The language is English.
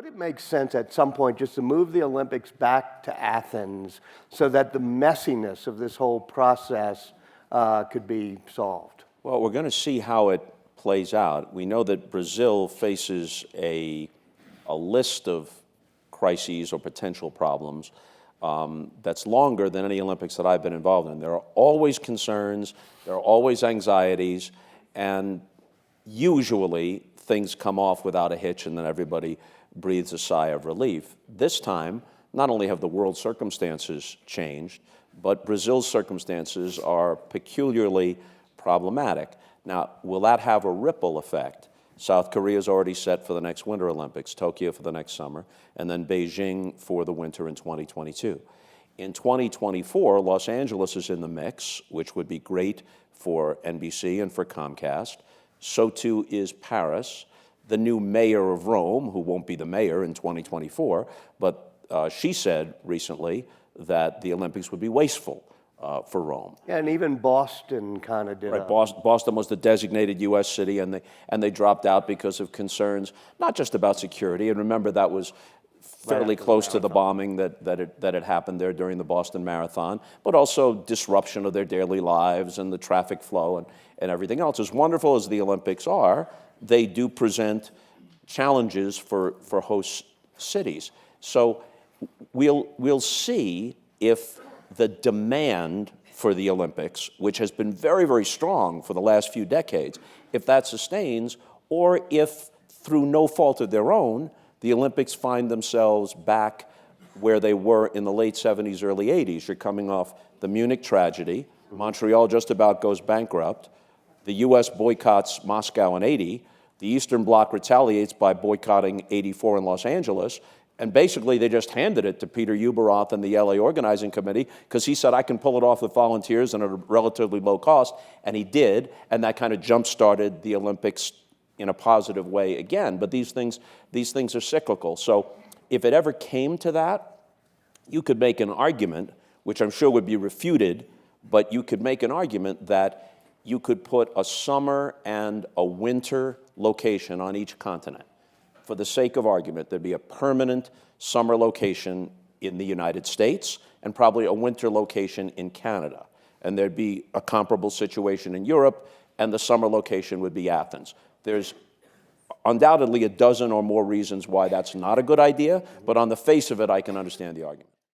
Would it make sense at some point just to move the Olympics back to Athens so that the messiness of this whole process could be solved? Well, we're going to see how it plays out. We know that Brazil faces a list of crises or potential problems that's longer than any Olympics that I've been involved in. There are always concerns, there are always anxieties, and usually things come off without a hitch and then everybody breathes a sigh of relief. This time, not only have the world circumstances changed, but Brazil's circumstances are peculiarly problematic. Now, will that have a ripple effect? South Korea is already set for the next Winter Olympics, Tokyo for the next summer, and then Beijing for the winter in 2022. In 2024, Los Angeles is in the mix, which would be great for NBC and for Comcast. So too is Paris. The new mayor of Rome, who won't be the mayor in 2024, but she said recently that the Olympics would be wasteful for Rome. Yeah, and even Boston kind of did. Right, Boston was the designated U.S. city, and they dropped out because of concerns, not just about security. And remember, that was fairly close to the bombing that had happened there during the Boston Marathon, but also disruption of their daily lives and the traffic flow and everything else. As wonderful as the Olympics are, they do present challenges for host cities. So we'll see if the demand for the Olympics, which has been very, very strong for the last few decades, if that sustains, or if through no fault of their own, the Olympics find themselves back where they were in the late 70s, early 80s. You're coming off the Munich tragedy. Montreal just about goes bankrupt. The U.S. boycotts Moscow in 80. The Eastern Bloc retaliates by boycotting 84 in Los Angeles. And basically, they just handed it to Peter Ueberroth and the LA Organizing Committee because he said, I can pull it off with volunteers and at a relatively low cost. And he did. And that kind of jump-started the Olympics in a positive way again. But these things are cyclical. So if it ever came to that, you could make an argument, which I'm sure would be refuted, but you could make an argument that you could put a summer and a winter location on each continent. For the sake of argument, there'd be a permanent summer location in the United States and probably a winter location in Canada. And there'd be a comparable situation in Europe, and the summer location would be Athens. There's undoubtedly a dozen or more reasons why that's not a good idea, but on the face of it, I can understand the argument.